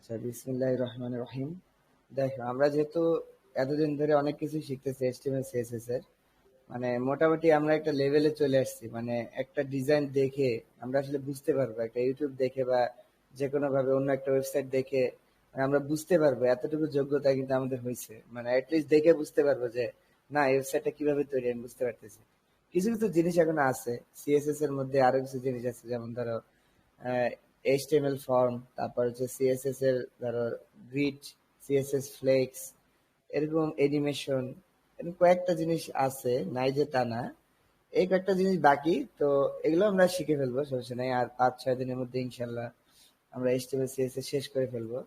আচ্ছা, বিসমিল্লাহির রহমানির রহিম। দেখো, আমরা যেহেতু এতদিন ধরে অনেক কিছু শিখতেছি এইচটিএমএল সিএসএস এর, মানে মোটামুটি আমরা একটা লেভেলে চলে আসছি। মানে একটা ডিজাইন দেখে আমরা আসলে বুঝতে পারবো, একটা ইউটিউব দেখে বা যে কোনো ভাবে অন্য একটা ওয়েবসাইট দেখে মানে আমরা বুঝতে পারবো, এতটুকু যোগ্যতা কিন্তু আমাদের হয়েছে। মানে অ্যাটলিস্ট দেখে বুঝতে পারবো যে না, এই ওয়েবসাইটটা কিভাবে তৈরি আমি বুঝতে পারতেছি। কিছু কিছু জিনিস এখন আছে সিএসএস এর মধ্যে, আরো কিছু জিনিস আছে, যেমন ধরো এইচটিএমএল ফর্ম, তারপর হচ্ছে সিএসএস এর ধরো গ্রিড, সিএসএস ফ্লেক্স, এরকম এনিমেশন, এরকম কয়েকটা জিনিস আছে, নাই যে তা না। এই কয়েকটা জিনিস বাকি, তো এগুলো আমরা শিখে ফেলবো, সমস্যা নেই। আর 5-6 দিনের মধ্যে ইনশাল্লাহ আমরা এইচটিএমএল সিএসএস শেষ করে ফেলবো।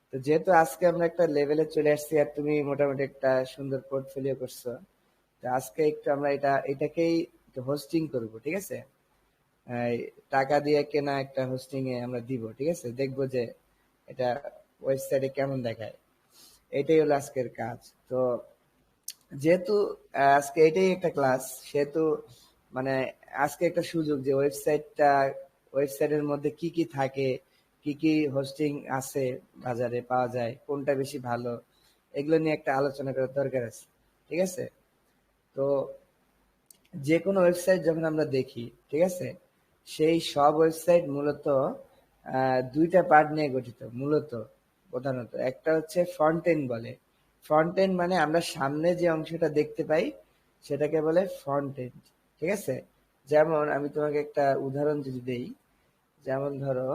তো যেহেতু আজকে আমরা একটা লেভেলে চলে আসছি আর তুমি মোটামুটি একটা সুন্দর পোর্টফোলিও করছো, তো আজকে একটু আমরা এটাকেই হোস্টিং করব, ঠিক আছে? এই টাকা দিয়ে কেনা একটা হোস্টিং এ আমরা দিব, ঠিক আছে? দেখবো যে এটা ওয়েবসাইটে কেমন দেখায়। এটাই হলো আজকের কাজ। তো যেহেতু আজকে এটাই একটা ক্লাস, সেহেতু মানে আজকে একটা সুযোগ যে ওয়েবসাইটের মধ্যে কি কি থাকে, কি কি হোস্টিং আছে, বাজারে পাওয়া যায়, কোনটা বেশি ভালো, এগুলো নিয়ে একটা আলোচনা করার দরকার আছে, ঠিক আছে? তো যে কোনো ওয়েবসাইট যখন আমরা দেখি, ঠিক আছে, সেই সব ওয়েবসাইট মূলত দুইটা পার্ট নিয়ে গঠিত মূলত। প্রধানত একটা হচ্ছে ফ্রন্ট এন্ড বলে। ফ্রন্ট এন্ড মানে আমরা সামনে যে অংশটা দেখতে পাই সেটাকে বলে ফ্রন্ট এন্ড, ঠিক আছে? যেমন আমি তোমাকে একটা উদাহরণ যদি দেই, যেমন ধরো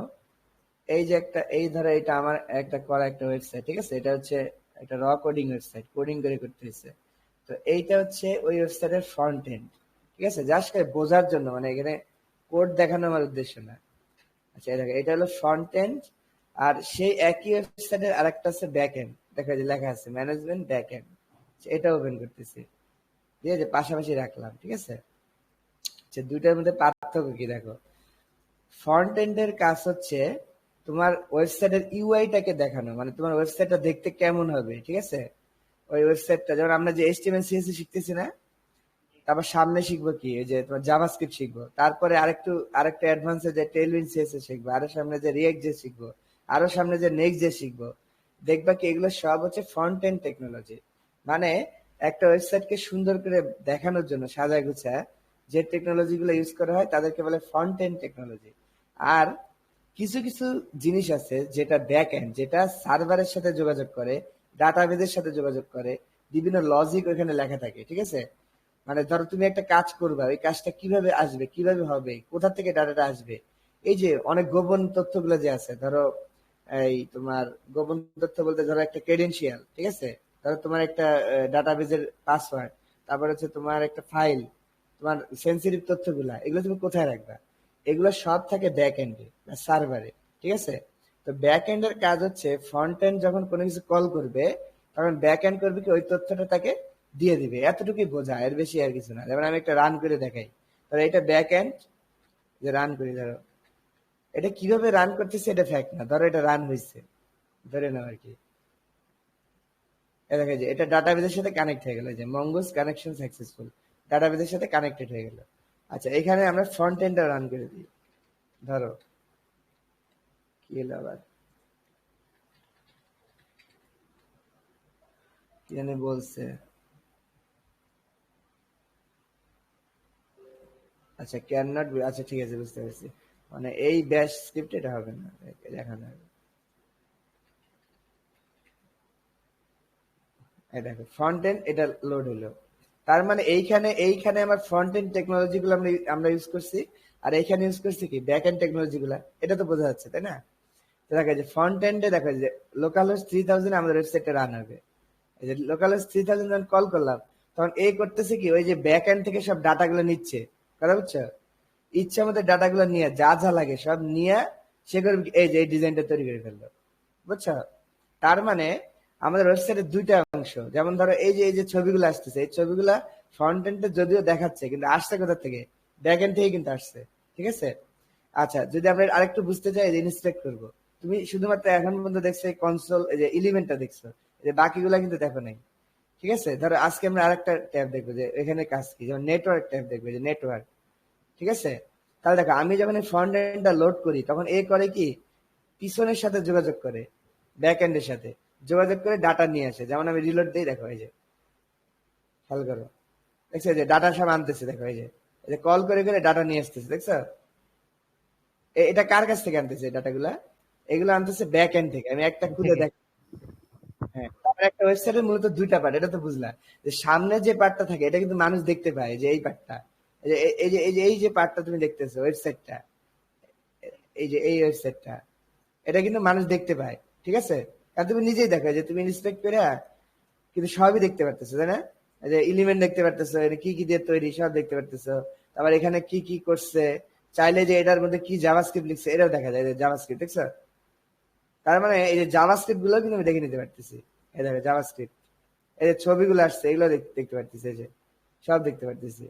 এই ধরো এটা আমার একটা করা একটা ওয়েবসাইট, ঠিক আছে? এটা হচ্ছে একটা র কোডিং ওয়েবসাইট, কোডিং করে করতে হয়েছে। তো এইটা হচ্ছে ওই ওয়েবসাইটের ফ্রন্ট এন্ড, ঠিক আছে? জাস্ট বোঝার জন্য, মানে এখানে কোড দেখানো আমার উদ্দেশ্য না। আচ্ছা, এই দেখো, এটা হলো ফ্রন্ট এন্ড। আর সেই একই ওয়েবসাইটের আরেকটা আছে ব্যাক এন্ড, দেখা যায় লেখা আছে ম্যানেজমেন্ট ব্যাক এন্ড। এটা ওপেন করতেছি, ঠিক আছে, পাশাপাশি রাখলাম, ঠিক আছে? আচ্ছা, দুইটার মধ্যে পার্থক্য কি দেখো। ফ্রন্ট এন্ডের কাজ হচ্ছে তোমার ওয়েবসাইটের ইউআইটাকে দেখানো, মানে তোমার ওয়েবসাইটটা দেখতে কেমন হবে, ঠিক আছে? ওই ওয়েবসাইটটা যেমন আমরা যে এইচটিএমএল সিএসএস শিখতেছি না, তারপর সামনে শিখবো কি, এই যে তোমার জাভাস্ক্রিপ্ট শিখবো, তারপরে আরেকটু অ্যাডভান্সে যে টেলউইন সিএসএস শিখবো, আরো সামনে যে রিয়েক্ট যে শিখবো, আরো সামনে যে নেক্সট যে শিখবো। দেখবা কি এগুলো সব হচ্ছে ফ্রন্ট এন্ড টেকনোলজি। মানে একটা ওয়েবসাইটকে সুন্দর করে দেখানোর জন্য সাজায় গুছায় যে টেকনোলজি গুলো ইউজ করা হয় তাদেরকে বলে ফ্রন্ট এন্ড টেকনোলজি। আর কিছু কিছু জিনিস আছে যেটা ব্যাক এন্ড, যেটা সার্ভারের সাথে যোগাযোগ করে, ডাটাবেজের সাথে যোগাযোগ করে, বিভিন্ন লজিক ওখানে লেখা থাকে, ঠিক আছে? মানে ধরো তুমি একটা কাজ করবা, ওই কাজটা কিভাবে আসবে, কিভাবে হবে, কোথা থেকে ডাটাটা আসবে, এই যে অনেক গোপন তথ্যগুলো যে আছে, ধরো এই তোমার গোপন তথ্য বলতে ধরো একটা ক্রেডেনশিয়াল, ঠিক আছে? ধরো তোমার একটা ডাটাবেজের পাসওয়ার্ড, তারপর হচ্ছে তোমার একটা ফাইল, তোমার সেন্সিটিভ তথ্যগুলা, এগুলো তুমি কোথায় রাখবা? এগুলো সব থাকে ব্যাক এন্ডে বা সার্ভারে, ঠিক আছে? তো ব্যাক এন্ডের কাজ হচ্ছে ফ্রন্ট এন্ড যখন কোনো কিছু কল করবে তখন ব্যাক এন্ড করবে কি ওই তথ্যটা তাকে দিয়ে দিবে, এতটুকুই বোঝা, এর বেশি আর কিছু না। যেমন আমি একটা রান করে দেখাই, ধরো এটা ব্যাক এন্ড, যে রান করি, ধরো এটা কিভাবে রান করতেছে এটা ফ্যাক্ট না, ধরো এটা রান হয়েছে, ধরে নাও আর কি। এ দেখা যায় এটা ডাটাবেজের সাথে কানেক্ট হয়ে গেল, যে মঙ্গোস কানেকশন সাকসেসফুল, ডাটাবেজের সাথে কানেক্টেড হয়ে গেল। আচ্ছা, এখানে আমরা ফ্রন্ট এন্ডটা রান করে দিই, ধরো কি হলো আবার, কি জানি বলছে। আচ্ছা, ক্যান নট, আচ্ছা ঠিক আছে, বুঝতে পারছি। মানে এই ব্যাশ স্ক্রিপ্ট এটা হবে না, দেখানো হবে। এই দেখো ফ্রন্ট এন্ড এটা লোড হলো। তার মানে এইখানে এইখানে আমার ফ্রন্ট এন্ড টেকনোলজি গুলো আমরা আমরা ইউজ করছি, আর এইখানে ইউজ করছি কি ব্যাক এন্ড টেকনোলজি গুলা। এটা তো বোঝা যাচ্ছে, তাই না? তো দেখা যায় ফ্রন্ট এন্ডে দেখা যায় লোকাল হোস্ট 3000 আমাদের ওয়েবসাইটে রান হবে। এই যে লোকাল হোস্ট 3000 যখন কল করলাম, তখন এই করতেছে কি ওই যে ব্যাক এন্ড থেকে সব ডাটা গুলো নিচ্ছে, কথা বুঝছো? ইচ্ছা মতো ডাটা গুলো নিয়ে যা যা লাগে সব নিয়ে সে করবে কি, এই যে এই ডিজাইনটা তৈরি করে ফেললো, বুঝছো? তার মানে আমাদের ওয়েবসাইটের দুইটা অংশ, যেমন ধরো এই যে ছবিগুলো আসতেছে, এই ছবিগুলা ফ্রন্ট এন্ডে যদিও দেখাচ্ছে কিন্তু আসছে কোথা থেকে, ব্যাক এন্ড থেকে কিন্তু আসছে, ঠিক আছে? আচ্ছা, যদি আমরা আরেকটু বুঝতে চাই, ইনস্ট্রাক্ট করবো, তুমি শুধুমাত্র এখন পর্যন্ত দেখছো কনসোল, এই যে এলিমেন্টটা দেখছো, এই যে বাকিগুলা কিন্তু দেখো নাই, ঠিক আছে? ধরো আজকে আমরা আরেকটা ট্যাব দেখবো যে এখানে কাজ কি, যেমন নেটওয়ার্ক ট্যাব দেখবো, যে নেটওয়ার্ক, ঠিক আছে? তাহলে দেখো আমি যখন ফ্রন্ট এন্ডটা লোড করি তখন এ করে কি পিছনের সাথে যোগাযোগ করে, ব্যাক এন্ডের সাথে যোগাযোগ করে ডাটা নিয়ে আসে। যেমন আমি রিলোড দিই, দেখো এই যে খেয়াল করো, দেখছো যে ডাটা সব আনতেছে, দেখো এই যে কল করে করে ডাটা নিয়ে আসতেছে, দেখছো? এটা কার কাছ থেকে আনতেছে ডাটাগুলা? এগুলো আনতেছে ব্যাক এন্ড থেকে। আমি একটা খুলে থেকে দেখ। হ্যাঁ, তারপরে একটা ওয়েবসাইটের মূলত দুইটা পার্ট, এটা তো বুঝলা। যে সামনে যে পার্টটা থাকে এটা কিন্তু মানুষ দেখতে পায়, যে এই পার্টটা, এই যে পার্টটা তুমি দেখতেছো ওয়েবসাইটটা, এই যে এই ওয়েবসাইটটা, এটা কিন্তু মানুষ দেখতে পায়, ঠিক আছে? কারণ তুমি নিজেই দেখো যে তুমি ইন্সপেক্ট করে কিন্তু সবই দেখতে পারতেছো, তাই না? এই যে এলিমেন্ট দেখতে পারতেছো, এটা কি কি দিয়ে তৈরি সব দেখতে পারতেছো। তারপর এখানে কি কি করছে, চাইলে যে এটার মধ্যে কি জাভাস্ক্রিপ্ট লিখছে এটাও দেখা যায়, জাভাস্ক্রিপ্ট দেখছো? তার মানে এই যে জাভাস্ক্রিপ্ট গুলো কিন্তু আমি দেখে নিতে পারতেছি। এই দেখো জাভাস্ক্রিপ্ট, এই যে ছবিগুলো আসছে এগুলো দেখতে পারতেছি, এই যে সব দেখতে পারতেছি।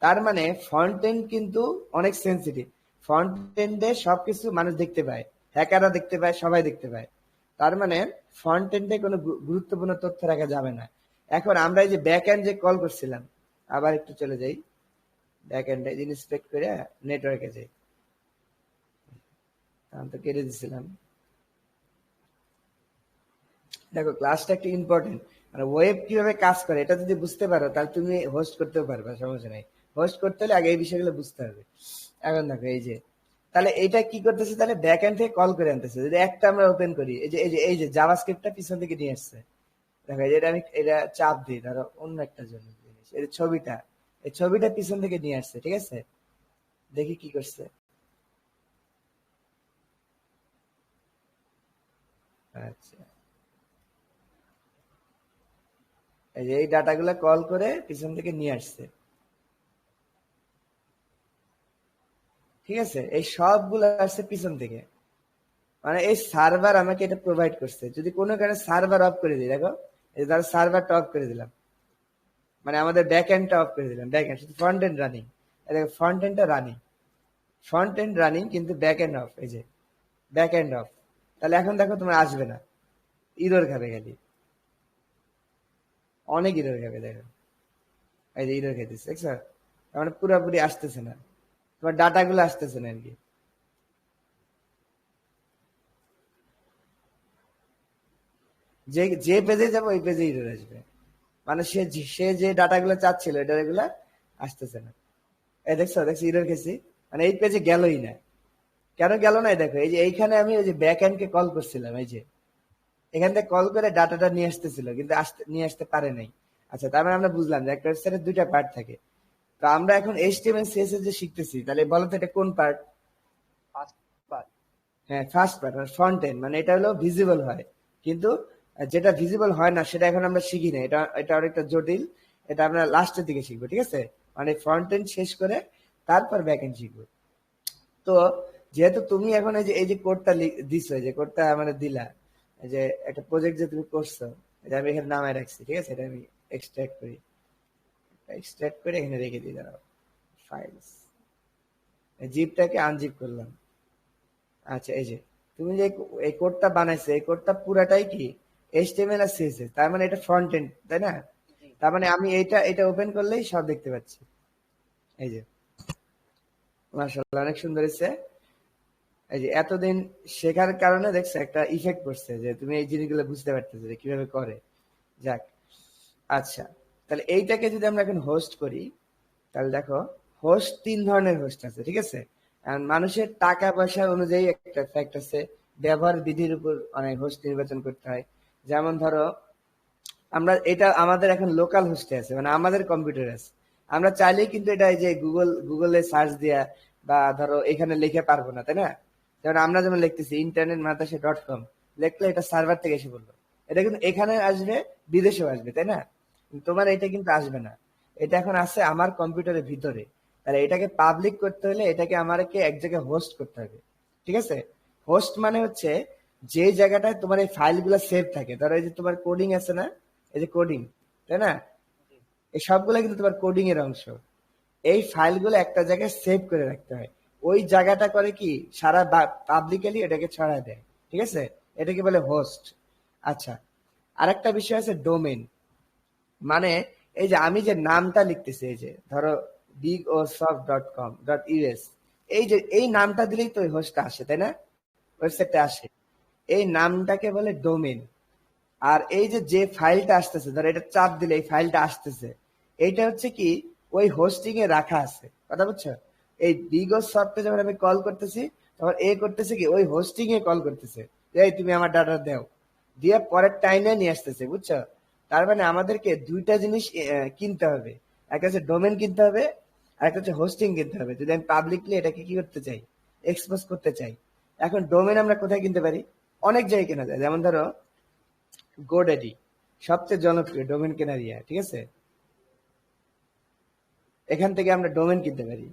তার মানে ফ্রন্ট এন্ড কিন্তু অনেক সেন্সিটিভ। ফ্রন্ট এন্ডে সবকিছু মানুষ দেখতে পায়, হ্যাকাররা দেখতে পায়, সবাই দেখতে পায়। তার মানে ফ্রন্ট এন্ডে কোনো গুরুত্বপূর্ণ তথ্য রাখা যাবে না। এখন আমরা এই যে ব্যাক এন্ড যে কল করছিলাম, আবার একটু চলে যাই ব্যাক এন্ডে, ইন্সপেক্ট করে নেটওয়ার্কে যাই। আমি তো কেটে দিছিলাম। দেখো ক্লাসটা একটু ইম্পর্টেন্ট, মানে ওয়েব কিভাবে কাজ করে এটা যদি বুঝতে পারো তাহলে তুমি হোস্ট করতেও পারবে, সমস্যা নেই। হোস্ট করতে হলে আগে এই বিষয়গুলো বুঝতে হবে। এখন দেখো এই যে, তাহলে এটা কি করতেছে, তাহলে ব্যাক এন্ড থেকে কল করে আনতেছে। যদি একটা আমরা ওপেন করি, এই যে জাভাস্ক্রিপ্টটা পিছন থেকে নিয়ে আসছে, দেখো এই যে এটা আমি এটা চাপ দিই, ধরো অন্য একটা জন্য জিনিস, এই যে ছবিটা, এই ছবিটা পিছন থেকে নিয়ে আসছে, ঠিক আছে? দেখি কি করছে। আচ্ছা, এই যে এই ডাটাগুলো কল করে পিছন থেকে নিয়ে আসছে, ঠিক আছে? এই সবগুলো আসছে পিছন থেকে। মানে এই সার্ভার আমাকে এটা প্রোভাইড করছে। যদি কোনো কারণে সার্ভার অফ করে দিই, দেখো এই যে ধরো সার্ভারটা অফ করে দিলাম, মানে আমাদের ব্যাক এন্ডটা অফ করে দিলাম, ব্যাক এন্ড শুধু ফ্রন্ট এন্ড রানিং, দেখো ফ্রন্ট এন্ডটা রানিং, ফ্রন্ট এন্ড রানিং কিন্তু ব্যাক এন্ড অফ, এই যে ব্যাক এন্ড অফ। তাহলে এখন দেখো তোমার আসবে না, ইরর খাবে খালি, অনেক ইরর খাবে, দেখো এই যে ইরর খেতেছে, দেখছো? তার মানে পুরোপুরি আসতেছে না, তোমার ডাটাগুলো আসতেছে না আর কি। যে যে পেজে যাবো ওই পেজে ইরর আসবে, মানে সে যে ডাটাগুলো চাচ্ছিল এটা এগুলা আসতেছে না। এই দেখছো, দেখছো ইরর খেয়েছি, মানে এই পেজে গেলই না। কেন গেল না, দেখো এই যে এইখানে আমি ওই যে ব্যাক এন্ড কে কল করছিলাম, এই যে এখান থেকে কল করে ডাটাটা নিয়ে আসতেছিল, কিন্তু নিয়ে আসতে পারে নাই। আচ্ছা, তার মানে আমরা বুঝলাম যে একটা ওয়েবসাইটের দুইটা পার্ট থাকে। তো আমরা এখন এইচটিএমএল সিএসএস যে শিখতেছি, তাহলে বলো তো এটা কোন পার্ট? First part. হ্যাঁ, ফার্স্ট পার্ট, মানে ফ্রন্ট এন্ড, মানে এটা হলো ভিজিবল হয়। কিন্তু যেটা ভিজিবল হয় না সেটা এখন আমরা শিখি না, এটা এটা অনেকটা জটিল। এটা আমরা লাস্টের দিকে শিখবো, ঠিক আছে? মানে ফ্রন্ট এন্ড শেষ করে তারপর ব্যাক এন্ড শিখবো। তো যেহেতু তুমি এখন এই যে কোডটা দিছো, এই যে কোডটা মানে দিলা, এই যে একটা প্রজেক্ট যে তুমি করছো, এটা আমি এখানে নামায় রাখছি, ঠিক আছে? এটা আমি এক্সট্রাক্ট করি, এক্সট্রাক্ট করে এখানে রেখে দিই, দাঁড়াও। ফাইলস, জিপটাকে আনজিপ করলাম। আচ্ছা, এই যে তুমি যে এই কোডটা বানাইছো, এই কোডটা পুরাটাই কি এইচটিএমএল আর সিএসএস, তার মানে এটা ফ্রন্ট এন্ড, তাই না? জি। তার মানে আমি এটা ওপেন করলেই সব দেখতে পাচ্ছি, এই যে মাশাআল্লাহ অনেক সুন্দর হয়েছে। এই যে এতদিন শেখার কারণে দেখছো একটা ইফেক্ট পড়ছে, যে তুমি এই জিনিসগুলো বুঝতে পারতেছো যে কিভাবে করে। যাক, আচ্ছা, তাহলে এইটাকে যদি আমরা এখন হোস্ট করি, তাহলে দেখো হোস্ট তিন ধরনের হোস্ট আছে, ঠিক আছে? আর মানুষের টাকা পয়সা অনুযায়ী একটা ফ্যাক্ট আছে, ব্যবহার বিধির উপর অনেক হোস্ট নির্বাচন করতে হয়। যেমন ধরো আমরা এটা আমাদের এখন লোকাল হোস্টে আছে, মানে আমাদের কম্পিউটার আছে। আমরা চাইলেই কিন্তু এটা এই যে গুগলে সার্চ দিয়া বা ধরো এখানে লিখে পারবো না, তাই না? যেমন আমরা যেমন লিখতেছি internet-madrasa.com, লিখলে এটা সার্ভার থেকে এসে বললো, এটা কিন্তু এখানে আসবে, বিদেশেও আসবে, তাই না? কিন্তু তোমার এটা কিন্তু আসবে না। এটা এখন আছে আমার কম্পিউটারের ভিতরে। তাহলে এটাকে পাবলিক করতে হলে এটাকে আমাকে এক জায়গায় হোস্ট করতে হবে, ঠিক আছে? হোস্ট মানে হচ্ছে যে জায়গাটায় তোমার এই ফাইলগুলো সেভ থাকে। ধরো এই যে তোমার কোডিং আছে না, এই যে কোডিং, তাই না? জি। এই সবগুলো কিন্তু তোমার কোডিং এর অংশ। এই ফাইলগুলো একটা জায়গায় সেভ করে রাখতে হয়। ওই জায়গাটা করে কি সারা পাবলিকালি এটাকে ছড়ায় দেয়, ঠিক আছে? এটাকে বলে হোস্ট। আচ্ছা, আরেকটা বিষয় আছে ডোমেন, মানে এই যে আমি যে নামটা লিখতেছি, এই যে ধরো bigosoft.com.us, এই যে এই নামটা দিলেই তো ওই হোস্টটা আসে, তাই না? ওয়েবসাইটটা আসে। এই নামটাকে বলে ডোমেন। আর এই যে যে ফাইলটা আসতেছে, ধর এটা চাপ দিলে এই ফাইলটা আসতেছে, এইটা হচ্ছে কি ওই হোস্টিং এ রাখা আছে, কথা বুঝছো? এই বিগো সফটে যখন আমি কল করতেছি, তখন এ করতেছে কি ওই হোস্টিং এ কল করতেছে, এই তুমি আমার ডাটা দাও, দিয়ে পরের টাইমে নিয়ে আসতেছে, বুঝছো? তার মানে আমাদেরকে দুইটা জিনিস কিনতে হবে, একটা হচ্ছে ডোমেন কিনতে হবে, আর একটা হচ্ছে হোস্টিং কিনতে হবে, যদি আমি পাবলিকলি এটাকে কি করতে চাই, এক্সপোজ করতে চাই। এখন ডোমেন আমরা কোথায় কিনতে পারি? অনেক জায়গায় কেনা যায়, যেমন ধরো গোড্যাডি সবচেয়ে জনপ্রিয় ডোমেন কেনার ইয়া, ঠিক আছে? এখান থেকে আমরা ডোমেন কিনতে পারি।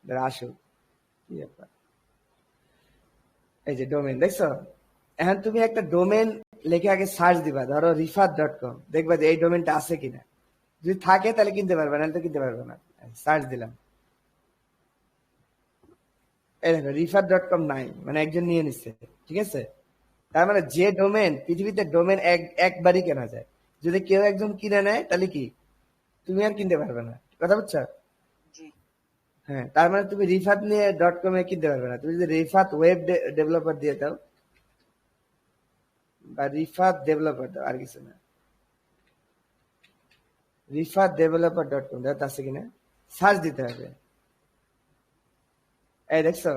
ধরো আসো, কি ব্যাপার, এই যে ডোমেন দেখছো। এখন তুমি একটা ডোমেন লিখে আগে সার্চ দিবা, ধরো রিফাত.com, দেখবা যে এই ডোমেনটা আছে কিনা। যদি থাকে তাহলে কিনতে পারবে, নাহলে তো কিনতে পারবে না। সার্চ দিলাম, এই দেখো রিফাত.com নাই, মানে একজন নিয়ে নিচ্ছে, ঠিক আছে? তার মানে যে ডোমেন, পৃথিবীতে ডোমেন একবারই কেনা যায়। যদি কেউ একজন কিনে নেয় তাহলে কি তুমি আর কিনতে পারবে না, কথা বুঝছো? জি। হ্যাঁ, তার মানে তুমি রিফাত নিয়ে .com এ কিনতে পারবে না। তুমি যদি রিফাত ওয়েব ডেভেলপার দিয়ে দাও, বা রিফাত ডেভেলপার দাও, আর কিছু না, রিফাত ডেভেলপার.com দাও, আছে কিনা সার্চ দিতে হবে। এই দেখছো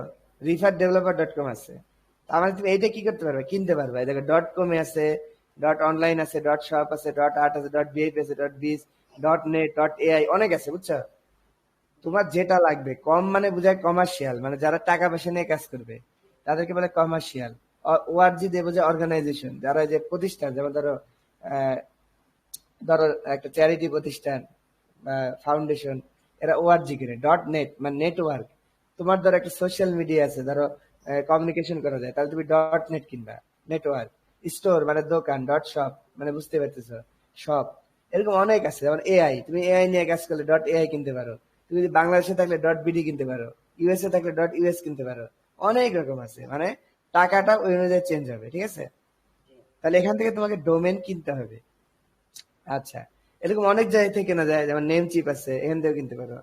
রিফাত ডেভেলপার.com আছে। তার মানে তুমি এইটা কি করতে পারবে, কিনতে পারবে। এই দেখো .com এ আছে, .online আছে, .shop আছে, .art আছে, .vip আছে, .biz, .net, .ai, অনেক আছে, বুঝছো? তোমার যেটা লাগবে, কম মানে বোঝায় কমার্শিয়াল, মানে যারা টাকা পয়সা নিয়ে কাজ করবে তাদেরকে বলে কমার্শিয়াল। ওআরজি দিয়ে বোঝায় অর্গানাইজেশন, যারা যে প্রতিষ্ঠান, যেমন ধরো আহ, ধরো একটা চ্যারিটি প্রতিষ্ঠান বা ফাউন্ডেশন, এরা ওআরজি কিনে। .net মানে নেটওয়ার্ক। তোমার ধরো একটা সোশ্যাল মিডিয়া আছে, ধরো কমিউনিকেশন করা যায়, তাহলে তুমি .net কিনবা, নেটওয়ার্ক। স্টোর মানে দোকান, .shop মানে বুঝতে পারতেছো, শপ। এরকম অনেক আছে, যেমন এআই, তুমি এআই নিয়ে কাজ করলে .ai কিনতে পারো। তুমি যদি বাংলাদেশে থাকলে .bd কিনতে পারো, ইউএসএ থাকলে .us কিনতে পারো। অনেক রকম আছে, মানে টাকাটা ওই অনুযায়ী চেঞ্জ হবে, ঠিক আছে? তাহলে এখান থেকে তোমাকে ডোমেন কিনতে হবে। আচ্ছা, এরকম অনেক জায়গা থেকে কেনা যায়, যেমন নেম চিপ আছে, এখান থেকেও কিনতে পারো।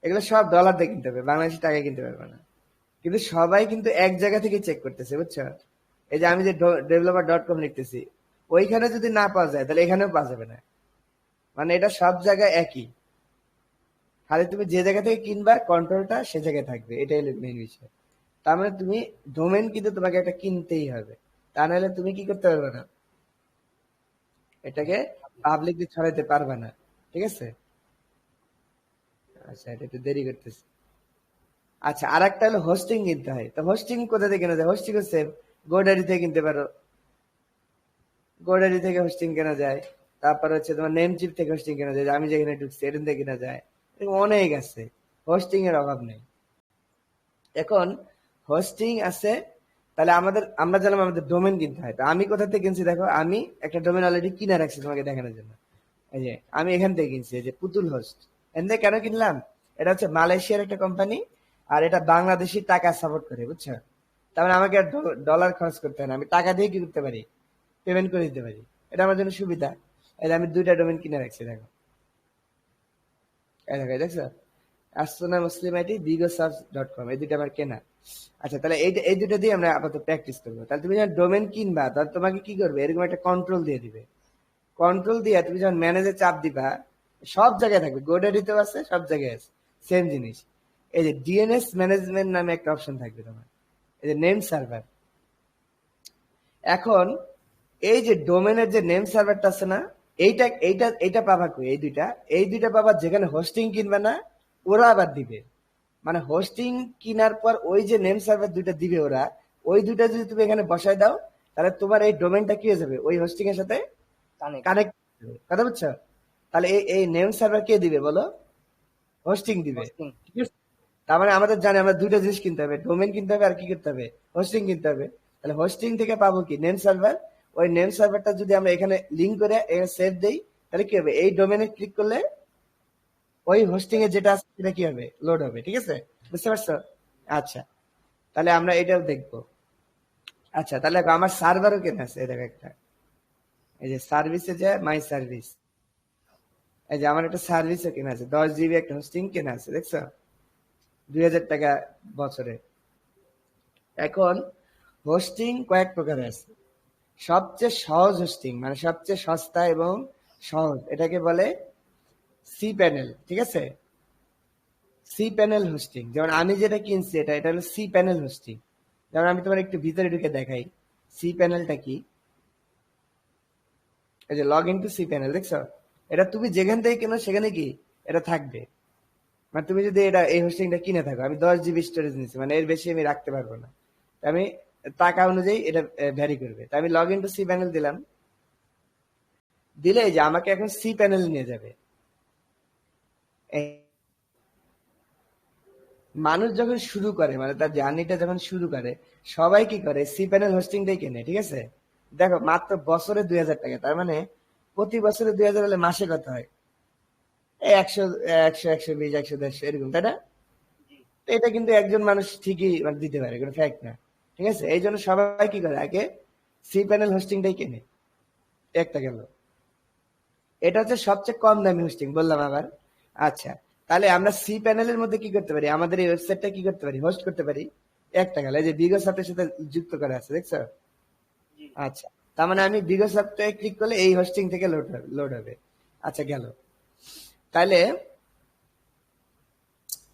এগুলো সব ডলার দিয়ে কিনতে হবে, বাংলাদেশি টাকায় কিনতে পারবে না। কিন্তু সবাই কিন্তু এক জায়গা থেকে চেক করতেছে, বুঝছো? এই যে আমি যে ডেভেলপার.com লিখতেছি, ওইখানে যদি না পাওয়া যায় তাহলে এখানেও পাওয়া যাবে না। মানে এটা সব জায়গায় একই, খালি তুমি যে জায়গা থেকে কিনবা কন্ট্রোলটা সে জায়গায় থাকবে, এটাই হলো মেইন বিষয়। তার মানে তুমি ডোমেন কিন্তু তোমাকে একটা কিনতেই হবে, তা নাহলে তুমি কি করতে পারবে না, এটাকে পাবলিকলি ছড়াইতে পারবে না, ঠিক আছে? আচ্ছা, এটা একটু দেরি করতেছে। আচ্ছা, আর একটা হলো হোস্টিং কিনতে হয়। তো হোস্টিং কোথা থেকে কেনা যায়? হোস্টিং হচ্ছে গোডারি থেকে কিনতে পারো, গোডারি থেকে হোস্টিং কেনা যায়। তারপর হচ্ছে তোমার নেমচিপ থেকে হোস্টিং কেনা যায়, যে আমি যেখানে ঢুকছি এখান থেকে কেনা যায়। এরকম অনেক আছে, হোস্টিং এর অভাব নেই। এখন হোস্টিং আছে, তাহলে আমরা জানলাম আমাদের ডোমেন কিনতে হয়। তো আমি কোথা থেকে কিনছি দেখো, আমি একটা ডোমেন অলরেডি কিনে রাখছি তোমাকে দেখানোর জন্য। এই যে আমি এখান থেকে কিনছি, এই যে পুতুল হোস্ট। এখান থেকে কেন কিনলাম? এটা হচ্ছে মালয়েশিয়ার একটা কোম্পানি, আর এটা বাংলাদেশি টাকা সাপোর্ট করে, বুঝছো? তার মানে আমাকে আর ডলার খরচ করতে হয় না, আমি টাকা দিয়ে কি করতে পারি, পেমেন্ট করে দিতে পারি। এটা আমার জন্য সুবিধা। এই যে আমি দুইটা ডোমেন কিনে রাখছি, দেখো, এই দেখো, এই দেখছো, আসনা মুসলিম আইডি bigosurf.com, এই দুইটা আমার কেনা। আচ্ছা, তাহলে এই দুইটা দিয়ে আমরা আপাতত প্র্যাকটিস করবো। তাহলে তুমি যখন ডোমেন কিনবা, তাহলে তোমাকে কি করবে, এরকম একটা কন্ট্রোল দিয়ে দিবে। কন্ট্রোল দিয়ে তুমি যখন ম্যানেজে চাপ দিবা, সব জায়গায় থাকবে, গোডারিতেও আছে, সব জায়গায় আছে, সেম জিনিস। এই যে ডিএনএস ম্যানেজমেন্ট নামে একটা অপশন থাকবে তোমার, এই যে নেম সার্ভার। এখন এই যে ডোমেনের যে নেম সার্ভারটা আছে না, এইটা এইটা এইটা পাবা কই, এই দুইটা পাবা যেখানে হোস্টিং কিনবে না, ওরা আবার দিবে। মানে হোস্টিং কিনার পর ওই যে নেম সার্ভার দুইটা দিবে ওরা, ওই দুইটা যদি তুমি এখানে বসায় দাও, তাহলে তোমার এই ডোমেনটা কি হয়ে যাবে, ওই হোস্টিং এর সাথে কানেক্ট। কানেক্ট, কথা বুঝছো? তাহলে এই এই নেম সার্ভার কে দিবে বলো? হোস্টিং দিবে, হোস্টিং। ঠিক আছে? তার মানে আমাদের জানি আমরা দুইটা জিনিস কিনতে হবে, ডোমেন কিনতে হবে আর কি করতে হবে, হোস্টিং কিনতে হবে। তাহলে হোস্টিং থেকে পাবো কি, নেম সার্ভার। ওই নেম সার্ভারটা যদি আমরা এখানে লিঙ্ক করে এখানে সেভ দেই, তাহলে কি হবে, এই ডোমেনে ক্লিক করলে ওই হোস্টিং এ যেটা আছে সেটা কি হবে, লোড হবে, ঠিক আছে? বুঝতে পারছো? আচ্ছা, তাহলে আমরা এটাও দেখবো। আচ্ছা, তাহলে দেখো, আমার সার্ভারও কেনা আছে, এই দেখো একটা, এই যে সার্ভিসে যায়, মাই সার্ভিস, এই যে আমার একটা সার্ভিসও কেনা আছে, 10 জিবি একটা হোস্টিং কেনা আছে, দেখছো? 2000 টাকা বছরে। এখন হোস্টিং কয়েক প্রকার আছে। সবচেয়ে সহজ হোস্টিং মানে সবচেয়ে সস্তা এবং সহজ, এটাকে বলে সি প্যানেল। ঠিক আছে, সি প্যানেল হোস্টিং। যেমন আমি যেটা কিনছি এটা এটা হলো সি প্যানেল হোস্টিং। যেমন আমি তোমার একটু ভিতরে ঢুকে দেখাই সি প্যানেলটা কি। এই যে log in to cPanel, দেখছো? এটা তুমি যেখান থেকে কেনো সেখানে কি এটা থাকবে। মানে তুমি যদি এটা এই হোস্টিংটা কিনে থাকো, আমি 10 GB স্টোরেজ নিচ্ছি, মানে এর বেশি আমি রাখতে পারবো না। আমি টাকা অনুযায়ী এটা ভ্যারি করবে। তাই আমি log in to cPanel দিলাম, দিলে এই যে আমাকে এখন সি প্যানেল নিয়ে যাবে। মানুষ যখন শুরু করে মানে তার জার্নিটা যখন শুরু করে, সবাই কি করে সি প্যানেল হোস্টিংটাই কেনে। ঠিক আছে, দেখো মাত্র বছরে 2000 টাকা, তার মানে প্রতি বছরে 2000 হলে মাসে কত হয়? এই 100 100 120 100 150 এরকম, তাই না? তো এটা কিন্তু একজন মানুষ ঠিকই মানে দিতে পারে, কোনো ফ্যাক্ট না। ঠিক আছে, এই জন্য সবাই কি করে আগে সি প্যানেল হোস্টিংটাই কেনে। একটা গেল, এটা হচ্ছে সবচেয়ে কম দামি হোস্টিং বললাম আবার। আচ্ছা, তাহলে আমরা সি প্যানেলের মধ্যে কি করতে পারি, আমাদের এই ওয়েবসাইটটা কি করতে পারি, হোস্ট করতে পারি। একটা গেল, এই যে বিগো সফটের সাথে যুক্ত করা আছে, দেখছো? আচ্ছা, তার মানে আমি বিগো সফটওয়্যার ক্লিক করলে এই হোস্টিং থেকে লোড হবে। আচ্ছা গেল, তাহলে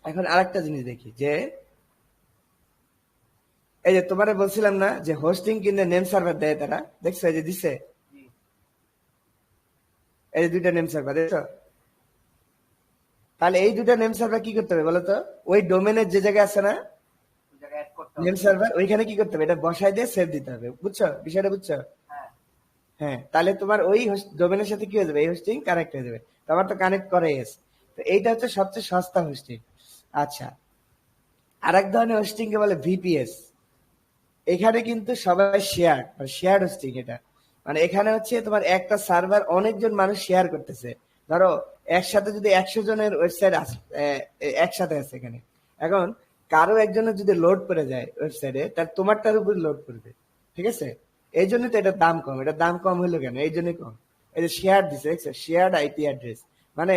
এখন আরেকটা জিনিস দেখি যে এই যে তোমারে বলছিলাম না যে হোস্টিং কিনলে নেম সার্ভার দেয় তারা, দেখছো? এই যে দিছে, এই যে দুইটা নেম সার্ভার, দেখছো? তাহলে এই দুইটা নেম সার্ভার কি করতে হবে বলতো? ওই ডোমেনের যে জায়গায় আছে না নেম সার্ভার, ওইখানে কি করতে হবে, এটা বসাই দিয়ে সেভ দিতে হবে। বুঝছো বিষয়টা, বুঝছো? হ্যাঁ, তাহলে তোমার ওই ডোমেনের সাথে কি হয়ে যাবে, এই হোস্টিং কানেক্ট হয়ে যাবে। তো আমার তো কানেক্ট করাই আছে। তো এইটা হচ্ছে সবচেয়ে সস্তা হোস্টিং। আচ্ছা, আরেক ধরনের হোস্টিং কে বলে ভিপিএস। এখানে কিন্তু সবাই শেয়ার মানে শেয়ার হোস্টিং এটা। মানে এখানে হচ্ছে তোমার একটা সার্ভার অনেকজন মানুষ শেয়ার করতেছে। ধরো একসাথে যদি 100 জনের ওয়েবসাইট একসাথে আছে এখানে, এখন কারো একজনের যদি লোড করে যায় ওয়েবসাইটে, তার তোমারটার উপর লোড করবে। ঠিক আছে, এই জন্য তো এটার দাম কম। এটার দাম কম হলো কেন? এই জন্যই কম, এই যে শেয়ার দিছে, দেখছো? শেয়ার্ড আইপি অ্যাড্রেস, মানে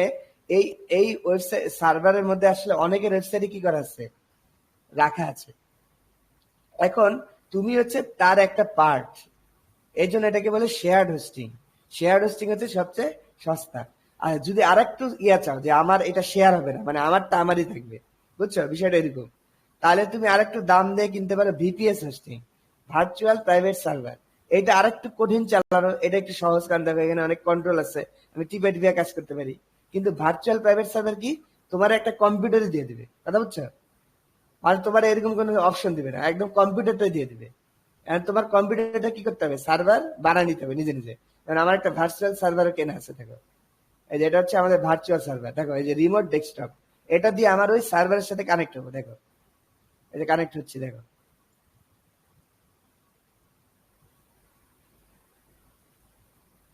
এই এই ওয়েবসাইট সার্ভারের মধ্যে আসলে অনেকের ওয়েবসাইটে কি করা আছে, রাখা আছে। এখন তুমি হচ্ছে তার একটা পার্ট, এই জন্য এটাকে বলে শেয়ার্ড হোস্টিং। শেয়ার্ড হোস্টিং হচ্ছে সবচেয়ে সস্তা। আর যদি আর একটু ইয়া চাও যে আমার এটা শেয়ার হবে না, মানে আমারটা আমারই থাকবে, বুঝছো বিষয়টা এরকম, তাহলে তুমি আরেকটু দাম দিয়ে কিনতে পারো VPS hosting, virtual private server. এটা আরেকটু কঠিন চালানো, এটা একটু সহজ, কারণ দেখো এখানে অনেক কন্ট্রোল আছে, আমি টিপে টিপে কাজ করতে পারি। কিন্তু ভার্চুয়াল প্রাইভেট সার্ভার কি, তোমার একটা কম্পিউটারে দিয়ে দিবে, কথা বুঝছো? আর তোমার এরকম কোনো অপশন দিবে না, একদম কম্পিউটারটাই দিয়ে দিবে। আর তোমার কম্পিউটারটা কি করতে হবে, সার্ভার বানিয়ে নিতে হবে নিজে নিজে। কারণ আমার একটা ভার্চুয়াল সার্ভারও কেনা আছে, দেখো এই যে এটা হচ্ছে আমাদের ভার্চুয়াল সার্ভার। দেখো এই যে রিমোট ডেস্কটপ, এটা দিয়ে আমার ওই সার্ভারের সাথে কানেক্ট হবো। দেখো এই যে কানেক্ট হচ্ছে, দেখো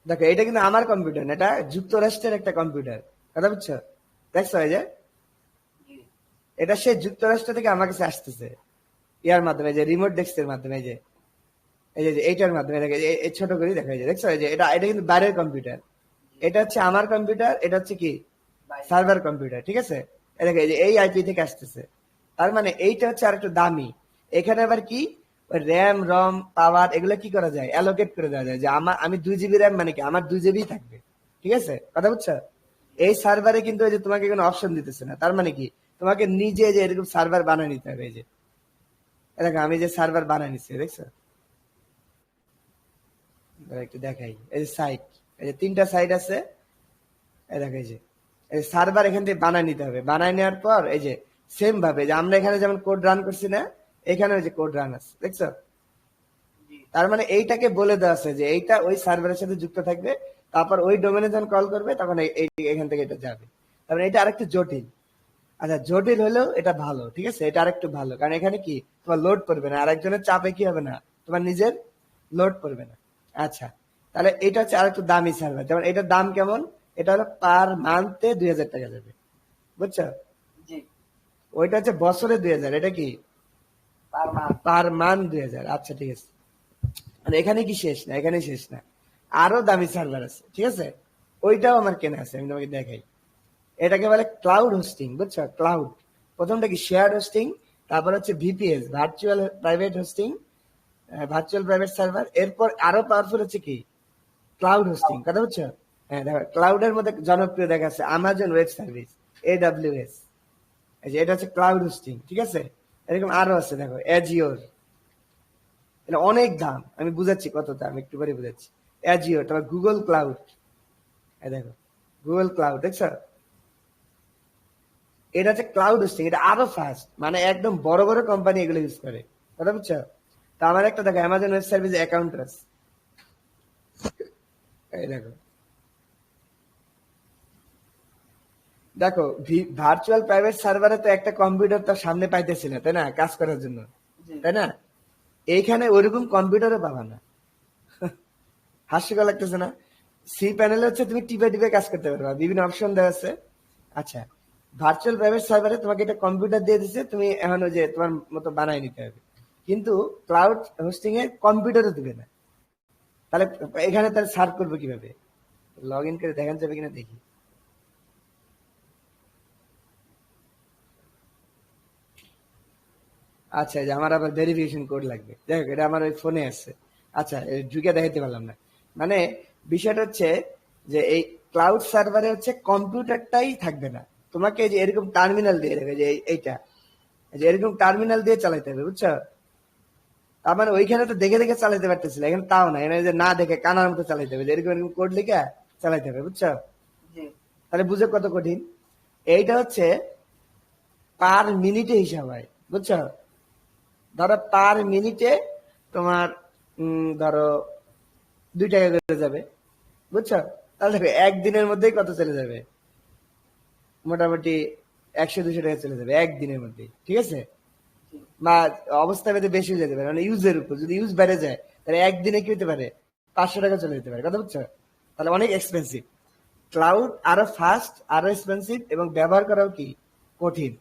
দেখো এটা কিন্তু আমার কম্পিউটার না, এটা যুক্তরাষ্ট্রের একটা কম্পিউটার, কথা বুঝছো? দেখছো এই যে এটা সে যুক্তরাষ্ট্র থেকে আমার কাছে আসতেছে ইয়ার মাধ্যমে, যে রিমোট ডেস্কের মাধ্যমে, এই যে এই যে এইটার মাধ্যমে। দেখো এই ছোট করে দেখা যায়, দেখছো? এই যে এটা এটা কিন্তু বাইরের কম্পিউটার, এটা হচ্ছে আমার কম্পিউটার, এটা হচ্ছে কি সার্ভার কম্পিউটার। ঠিক আছে, এই দেখো এই যে এই আইপি থেকে আসতেছে। তার মানে এইটা হচ্ছে আর একটু দামি। এখানে আবার কি র্যাম রম পাওয়ার এগুলো কি করা যায়, অ্যালোকেট করে দেওয়া যায়, যে আমার আমি 2 GB র্যাম, মানে কি আমার 2 GB থাকবে। ঠিক আছে, কথা বুঝছো? এই সার্ভারে কিন্তু ওই যে তোমাকে কোনো অপশন দিতেছে না, তার মানে কি তোমাকে নিজে যে এরকম সার্ভার বানিয়ে নিতে হবে। এই যে দেখো আমি যে সার্ভার বানিয়ে নিচ্ছি, দেখছো? দাঁড়াও একটু দেখাই, এই যে সাইট, এই যে 3টা সাইট আছে। এই দেখো এই যে সার্ভার এখান থেকে বানায় নিতে হবে। বানায় নেওয়ার পর এই যে সেম ভাবে যে আমরা এখানে যেমন কোড রান করছি না, এখানে ওই যে কোড রান আছে, দেখছো? তার মানে এইটাকে বলে দেওয়া আছে যে এইটা ওই সার্ভারের সাথে যুক্ত থাকবে। তারপর ওই ডোমেনে যখন কল করবে তখন এখান থেকে এটা যাবে। তার মানে এটা আরেকটু জটিল। আচ্ছা, জটিল হলেও এটা ভালো। ঠিক আছে, এটা আরেকটু ভালো, কারণ এখানে কি তোমার লোড পড়বে না, আরেকজনের চাপে কি হবে না, তোমার নিজের লোড পড়বে না। আচ্ছা, তাহলে এটা হচ্ছে আরেকটু দামি সার্ভার। যেমন এটার দাম কেমন, এটা হলো পার মান্থে 2000 টাকা যাবে, বুঝছো? ওইটা হচ্ছে বছরে 2000, এটা কি পার মান্থ 2000। আচ্ছা ঠিক আছে, মানে এখানে কি শেষ না, এখানে শেষ না, আরো দামি সার্ভার আছে। ঠিক আছে, ওইটাও আমার কেনা আছে, আমি তোমাকে দেখাই। এটাকে বলে ক্লাউড হোস্টিং, বুঝছো? ক্লাউড, প্রথমটা কি শেয়ার হোস্টিং, তারপর হচ্ছে VPS virtual private hosting, virtual private server. এরপর আরো পাওয়ারফুল হচ্ছে কি ক্লাউড হোস্টিং, কথা বুঝছো? হ্যাঁ দেখো, ক্লাউডের মধ্যে জনপ্রিয় দেখা আছে আমাজন ওয়েব সার্ভিস, AWS। এই যে এটা হচ্ছে ক্লাউড হোস্টিং, ঠিক আছে? এরকম আরো আছে দেখো, অ্যাজিওর। এটা অনেক দাম, আমি বুঝাচ্ছি কত দাম, একটু পরে বুঝাচ্ছি। অ্যাজিওর, তারপর গুগল ক্লাউড। এই দেখো গুগল ক্লাউড, দেখছো? এটা হচ্ছে ক্লাউড হোস্টিং, এটা আরো ফাস্ট, মানে একদম বড় বড় কোম্পানি এগুলো ইউজ করে, কথা বুঝছো? তো আমার একটা দেখো অ্যামাজন ওয়েব সার্ভিস অ্যাকাউন্ট আছে, এই দেখো। দেখো ভার্চুয়াল প্রাইভেট সার্ভারে তো একটা কম্পিউটার তার সামনে পাইতেছি না, তাই না, কাজ করার জন্য, জি তাই না? এইখানে ওইরকম কম্পিউটারও পাবা না। হাস্যকর লাগতেছে না? সি প্যানেলে হচ্ছে তুমি টিপে টিপে কাজ করতে পারবা, বিভিন্ন অপশন দেওয়া আছে। আচ্ছা, ভার্চুয়াল প্রাইভেট সার্ভারে তোমাকে একটা কম্পিউটার দিয়ে দিচ্ছে, তুমি এখন ওই যে তোমার মতো বানাই নিতে হবে। কিন্তু ক্লাউড হোস্টিং এ কম্পিউটারও দিবে না। তাহলে এখানে তাহলে সার্চ করবো কিভাবে? লগ ইন করে দেখান যাবে কিনা দেখি। আচ্ছা, এই যে আমার আবার ভেরিফিকেশন কোড লাগবে, দেখো এটা আমার ওই ফোনে আছে। আচ্ছা, ঢুকে দেখাতে পারলাম না। মানে বিষয়টা হচ্ছে যে এই ক্লাউড সার্ভারে হচ্ছে কম্পিউটারটাই থাকবে না, তোমাকে এই যে এরকম টার্মিনাল দিয়ে দেবে, যে এইটা, এই যে এরকম টার্মিনাল দিয়ে চালাইতে হবে, বুঝছো? তার মানে ওইখানে তো দেখে দেখে চালাইতে পারতেছিল, এখানে তাও না, এখানে যে না দেখে কানার মতো চালাইতে হবে, যে এরকম এরকম কোড লিখে চালাইতে হবে, বুঝছো? জি তাহলে বুঝে কত কঠিন। এইটা হচ্ছে পার মিনিটে হিসাব হয়, বুঝছো? ধরো পার মিনিটে তোমার ধরো 2 টাকা করে যাবে, বুঝছো? তাহলে দেখো একদিনের মধ্যেই কত চলে যাবে, মোটামুটি 100-200 টাকা চলে যাবে একদিনের মধ্যেই, ঠিক আছে? জি বা অবস্থা ভেদে বেশি হয়ে যেতে পারে, মানে ইউজের উপর, যদি ইউজ বেড়ে যায় তাহলে একদিনে কি হতে পারে, 500 টাকা চলে যেতে পারে, কথা বুঝছো? তাহলে অনেক এক্সপেন্সিভ। ক্লাউড আরো ফাস্ট, আরো এক্সপেন্সিভ, এবং ব্যবহার করাও কি কঠিন।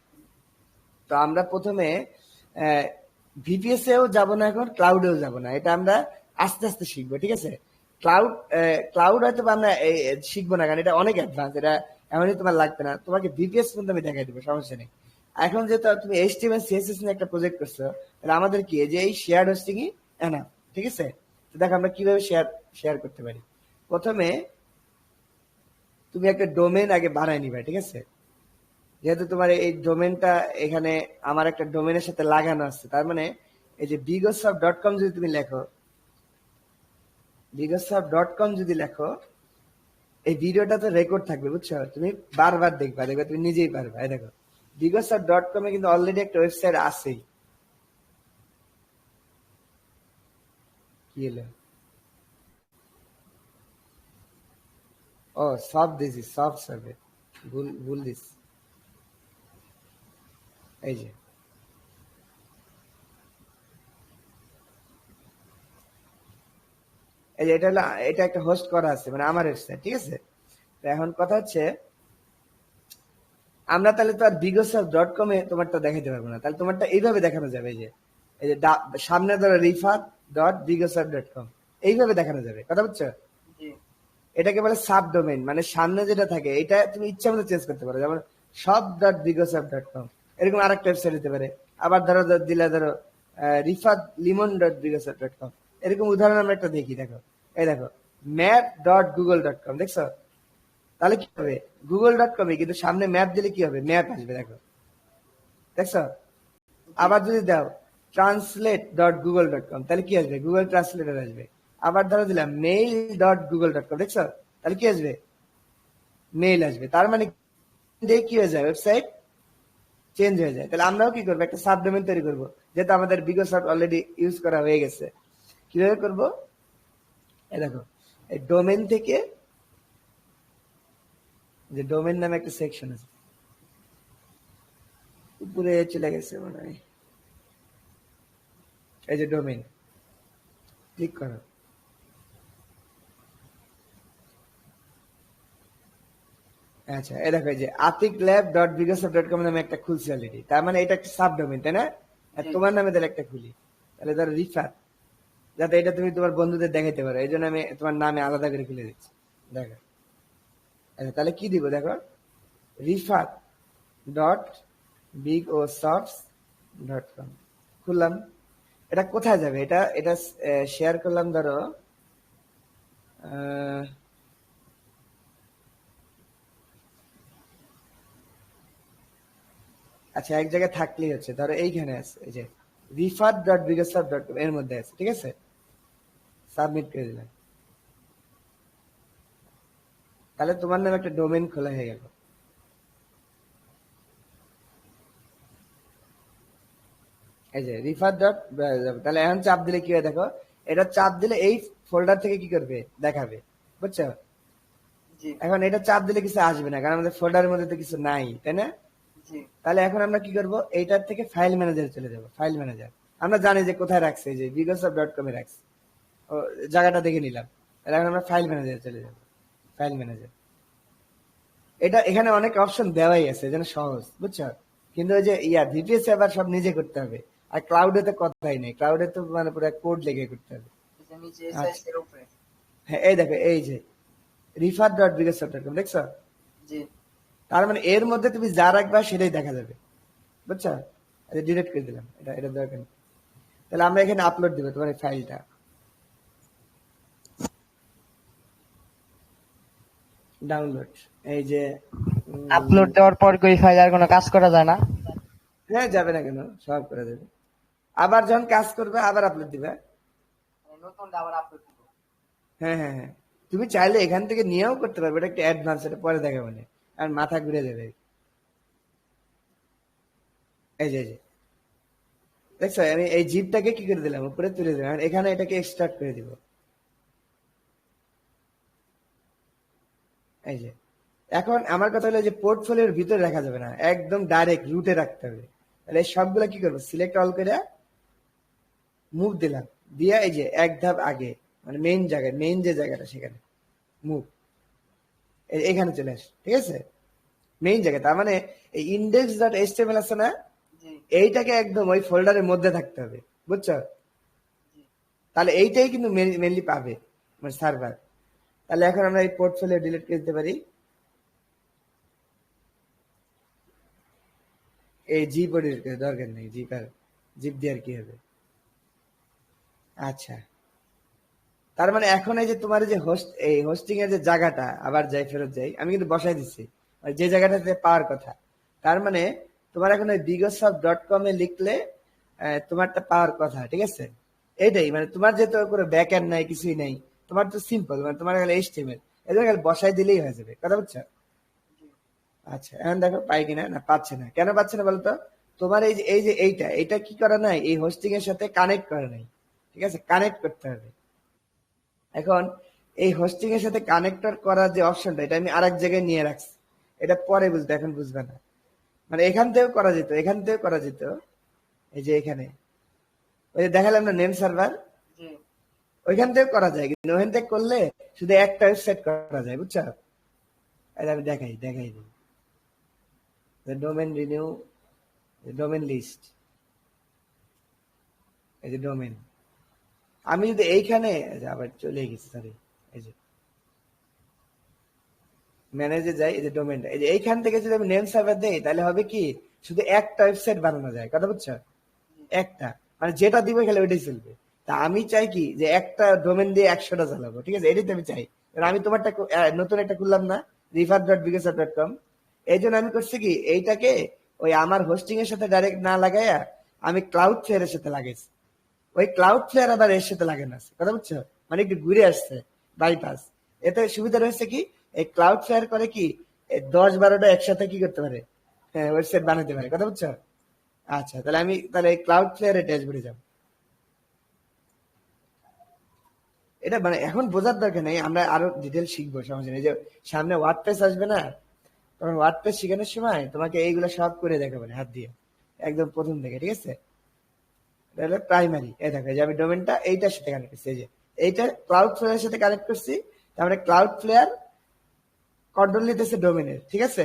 তো আমরা প্রথমে ভিপিএস এও যাব না, এখন ক্লাউডেও যাব না, এটা আমরা আস্তে আস্তে শিখবো, ঠিক আছে? ক্লাউড ক্লাউড হয়তো বা আমরা শিখবো না, কারণ এটা অনেক অ্যাডভান্স, এটা এমনই তোমার লাগবে না, তোমাকে ভিপিএস কিন্তু আমি দেখাই দেবো, সমস্যা নেই। এখন যেহেতু তুমি এইচটিএমএল সিএসএস নিয়ে একটা প্রজেক্ট করছো, তাহলে আমাদের কি এই যে এই শেয়ার হোস্টিংই এনাফ, ঠিক আছে? তো দেখো আমরা কিভাবে শেয়ার শেয়ার করতে পারি। প্রথমে তুমি একটা ডোমেন আগে বানায় নিবা, ঠিক আছে? যেহেতু তোমার এই ডোমেনটা এখানে আমার একটা ডোমেনের সাথে লাগানো আছে, তার মানে এই যে bigosaf.com যদি তুমি লেখো, bigosaf.com যদি লেখো, এই ভিডিওটা তো রেকর্ড থাকবে, বুঝছো? তুমি বারবার দেখবা, দেখবে তুমি নিজেই পারবা। এই দেখো bigosaf.com এ কিন্তু অলরেডি একটা ওয়েবসাইট আছেই। কি হলো? ও, সব দিছি, সব সার্ভে, ভুল ভুল দিস। এই যে এই যে এটা হলো, এটা একটা হোস্ট করা আছে, মানে আমার ওয়েবসাইট, ঠিক আছে? তো এখন কথা হচ্ছে, আমরা তাহলে তো আর bigosaf.com এ তোমারটা দেখাতে পারবো না, তাহলে তোমারটা এইভাবে দেখানো যাবে, এই যে সামনে ধরো রিফাত.bigosaf.com, এইভাবে দেখানো যাবে, কথা বুঝছো? জি এটাকে বলে সাব ডোমেন, মানে সামনে যেটা থাকে এটা তুমি ইচ্ছা মতো চেঞ্জ করতে পারো, যেমন shop.bigosaf.com, এরকম আরেকটা ওয়েবসাইট হতে পারে। আবার ধরো দিলে ধরো রিফাত লিমন.bigosaf.com, এরকম উদাহরণ আমরা একটা দেখি, দেখো। এই দেখো map.google.com, দেখছো? তাহলে কি হবে, google.com-এ কিন্তু সামনে ম্যাপ দিলে কি হবে, ম্যাপ আসবে, দেখো, দেখছো? জি আবার যদি দাও translate.google.com, তাহলে কি আসবে, গুগল ট্রান্সলেটর আসবে। আবার ধরো দিলাম mail.google.com, দেখছো? তাহলে কি আসবে, মেইল আসবে। তার মানে দিয়ে কি হয়ে যায়, ওয়েবসাইট চেঞ্জ হয়ে যায়। তাহলে আমরাও কি করবো, একটা সাবডোমেন তৈরি করবো, যেহেতু আমাদের বিগোসাফট অলরেডি ইউজ করা হয়ে গেছে। কিভাবে করবো, এই দেখো, এই ডোমেন থেকে, যে ডোমেন নামে একটা সেকশন আছে, উপরে চলে গেছে মনে হয়, এই যে ডোমেন, ক্লিক করো। আচ্ছা, এই দেখো, এই যে atikLab.bigosaf.com নামে একটা খুলছি অলরেডি, তার মানে এটা একটা সাবডোমেন, তাই না? আর জি তোমার নামে তাহলে একটা খুলি, তাহলে ধরো রিফাত, যাতে এটা তুমি তোমার বন্ধুদের দেখাইতে পারো, এই জন্য আমি তোমার নামে আলাদা করে খুলে দিচ্ছি, দেখো। আচ্ছা, তাহলে কি দিব, দেখো, রিফাত.bigosafs.com খুললাম। এটা কোথায় যাবে? এটা এটা শেয়ার করলাম, ধরো আহ, আচ্ছা এক জায়গায় থাকলেই হচ্ছে, ধরো এইখানে আছে, এই যে rifat.bigosup.com এর মধ্যে আছে, ঠিক আছে, সাবমিট করে দিলাম, তাহলে তোমার নামে একটা ডোমেন খোলা হয়ে গেল। এই যে রিফার ডট, তাহলে এখন চাপ দিলে কি হয় দেখো, এটা চাপ দিলে এই ফোল্ডার থেকে কি করবে দেখাবে, বুঝছো? জি এখন এটা চাপ দিলে কিছু আসবে না, কারণ আমাদের ফোল্ডারের মধ্যে তো কিছু নাই, তাই না? জি তাহলে এখন আমরা কি করব, এইটার থেকে ফাইল ম্যানেজারে চলে যাবো। ফাইল ম্যানেজার আমরা জানি যে কোথায় রাখছে, যে bigosup.com এ রাখছে, ও জায়গাটা দেখে নিলাম। তাহলে এখন আমরা ফাইল ম্যানেজারে চলে যাবো। ফাইল ম্যানেজার, এটা এখানে অনেক অপশন দেওয়াই আছে, যেন সহজ, বুঝছো? কিন্তু ওই যে ভিপিএস আবার সব নিজে করতে হবে, আর ক্লাউডে তো কথাই নেই, ক্লাউডে তো মানে পুরো কোড লিখে করতে হবে। এটা নিচে আচ্ছা, এর উপরে। হ্যাঁ এই দেখো, এই যে rifat.bigosup.com দেখছো? জি তার মানে এর মধ্যে তুমি যা রাখবা সেটাই দেখা যাবে, বুঝছো? ডিলিট করে দিলাম, এটা এটা দরকার নেই। তাহলে আমরা এখানে আপলোড দিব তোমার এই ফাইলটা, ডাউনলোড, এই যে আপলোড দেওয়ার পর কি ওই ফাইল আর কোনো কাজ করা যায় না? হ্যাঁ যাবে না কেন, সব করে দেবে। আবার যখন কাজ করবে আবার আপলোড দিবে। নতুন আবার আপলোড দিব। হ্যাঁ হ্যাঁ হ্যাঁ, তুমি চাইলে এখান থেকে নিয়েও করতে পারবে, এটা একটা অ্যাডভান্স, এটা পরে দেখা মানে, আর মাথা ঘুরে যাবে। এই যে এই যে দেখছো, আমি এই জিপটাকে কি করে দিলাম, উপরে তুলে দিলাম, আর এখানে এটাকে এক্সট্রাক্ট করে দিব। এই যে এখন আমার কথা হলো যে পোর্টফোলিওর ভিতরে রাখা যাবে না, একদম ডাইরেক্ট রুটে রাখতে হবে। তাহলে এই সবগুলা কি করবো, সিলেক্ট অল করে মুভ দিলাম, দিয়া এই যে এক ধাপ আগে, মানে মেইন জায়গায়, মেইন যে জায়গাটা সেখানে মুভ, এখানে চলে আস, ঠিক আছে, মেইন জায়গা। তার মানে এই ইন্ডেক্স ডট এইচটিএমএল আছে না, জি এইটাকে একদম ওই ফোল্ডারের মধ্যে থাকতে হবে, বুঝছো? জি তাহলে এইটাই কিন্তু মেনলি পাবে মানে সার্ভার। তাহলে এখন আমরা এই পোর্টফোলিও ডিলিট করে দিতে পারি, এই জিপ দরকার নেই, জিপ আর জিপ দিয়ে আর কি হবে। আচ্ছা, তার মানে এখন এই যে তোমার এই যে হোস্ট, এই হোস্টিং এর যে জায়গাটা আবার যাই ফেরত যাই, আমি কিন্তু বসাই দিচ্ছি মানে যে জায়গাটাতে পাওয়ার কথা। তার মানে তোমার এখন ওই bigosup.com এ লিখলে তোমারটা পাওয়ার কথা, ঠিক আছে? এইটাই মানে তোমার যেহেতু কোনো ব্যাক এন্ড নাই, কিছুই নাই, তোমার তো সিম্পল, মানে তোমার খালি এইচটিএমএল, এই জন্য খালি বসাই দিলেই হয়ে যাবে, কথা বুঝছো? জি আচ্ছা এখন দেখো পাই কিনা, না পাচ্ছে না, কেন পাচ্ছে না বলতো? তোমার এই যে এইটা এইটা কি করা নাই, এই হোস্টিং এর সাথে কানেক্ট করা নাই, ঠিক আছে, কানেক্ট করতে হবে। এখন এই হোস্টিং এর সাথে কানেক্টর করার যে অপশনটা, এটা আমি আরেক জায়গায় নিয়ে রাখছি, এটা পরে বুঝবে, এখন বুঝবে না। মানে এখান থেকেও করা যেত, এখান থেকেও করা যেত, এই যে এখানে ওই যে দেখালাম না নেম সার্ভার, জি ওইখান থেকে করা যায়, কিন্তু ওখান থেকে করলে শুধু একটা ওয়েবসাইট করা যায়, বুঝছো? এই যে আমি দেখাই দেখাই দিই, ডোমেন রিনিউ, ডোমেন লিস্ট, এই যে ডোমেন, আমি যদি এইখানে এই যে আবার চলে গেছি, সরি, এই যে ম্যানেজে যাই, এই যে ডোমেনটা, এই যে এইখান থেকে যদি আমি নেম সার্ভার দেই, তাহলে হবে কি, শুধু একটা ওয়েবসাইট বানানো যায়, কথা বুঝছো? একটা, মানে যেটা দিবে খালি ওইটাই চলবে। তা আমি চাই কি, যে একটা ডোমেন দিয়ে 100টা চালাবো, ঠিক আছে, এটাই তো আমি চাই। এবার আমি তোমারটা নতুন একটা খুললাম না, rifat.bigosup.com, এই জন্য আমি করছি কি, এইটাকে ওই আমার হোস্টিং এর সাথে ডাইরেক্ট না লাগাইয়া আমি ক্লাউড ফ্লেয়ারের সাথে লাগাইছি। ওই ক্লাউড ফ্লেয়ার আবার এর সাথে লাগানো আছে, কথা বুঝছো? মানে একটু ঘুরে আসছে, বাইপাস। এতে সুবিধা রয়েছে কি, এই ক্লাউড ফ্লেয়ার করে কি, 10-12টা একসাথে কি করতে পারে, হ্যাঁ ওয়েবসাইট বানাতে পারে, কথা বুঝছো? আচ্ছা তাহলে আমি তাহলে এই ক্লাউড ফ্লেয়ারের ড্যাশবোর্ডে যাব। এটা মানে এখন বোঝার দরকার নেই, আমরা আরো ডিটেল শিখবো, সমস্যা নেই। যে সামনে ওয়ার্ডপ্রেস আসবে না, তখন ওয়ার্ডপ্রেস শেখানোর সময় তোমাকে এইগুলো সব করে দেখাবো হাত দিয়ে, একদম প্রথম থেকে, ঠিক আছে? এটা হলো প্রাইমারি, এই দেখো যে আমি ডোমেনটা এইটার সাথে কানেক্ট করছি, এই যে এইটা ক্লাউড ফ্লেয়ারের সাথে কানেক্ট করছি, তারপরে ক্লাউড ফ্লেয়ার কন্ট্রোল নিতেছে ডোমেনের, ঠিক আছে?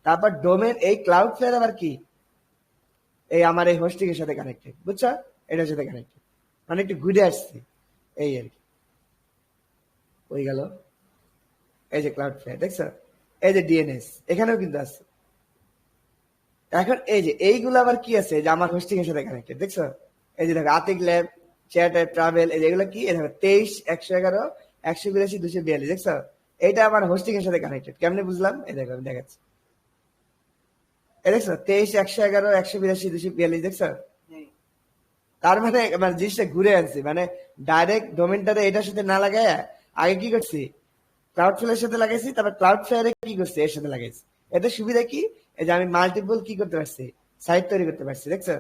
তারপর ডোমেন, এই ক্লাউড ফ্লেয়ার আবার কি, এই আমার এই হোস্টিং এর সাথে কানেক্টেড, বুঝছো? এটার সাথে কানেক্টেড, মানে একটু ঘুরে আসছি, এই আর কি। ওই গেল, এই যে ক্লাউড ফ্লেয়ার দেখছো, এই যে ডিএনএস এখানেও কিন্তু আছে। এখন এই যে এইগুলো আবার কি আছে, যে আমার হোস্টিং এর সাথে কানেক্টেড, দেখছো? এই যে দেখো আতিক ল্যাব, চ্যাট ট্রাভেল, এই যেগুলো কি, এই দেখো 23, 111, 182, 242, দেখছো? এটা আমার হোস্টিং এর সাথে কানেক্টেড। কেমনে বুঝলাম? এই দেখো আমি দেখাচ্ছি। এই দেখছো 23, 111, 182, 242, দেখছো? জি তার মানে মানে জিনিসটা ঘুরে আনছি, মানে ডাইরেক্ট ডোমেনটারে এটার সাথে না লাগায় আগে কি করছি, ক্লাউড ফ্লেয়ারের সাথে লাগাইছি, তারপর ক্লাউড ফ্লেয়ারে কি করছি, এর সাথে লাগাইছি। এতে সুবিধা কি, এই যে আমি মাল্টিপল কি করতে পারছি, সাইট তৈরি করতে পারছি, দেখছো?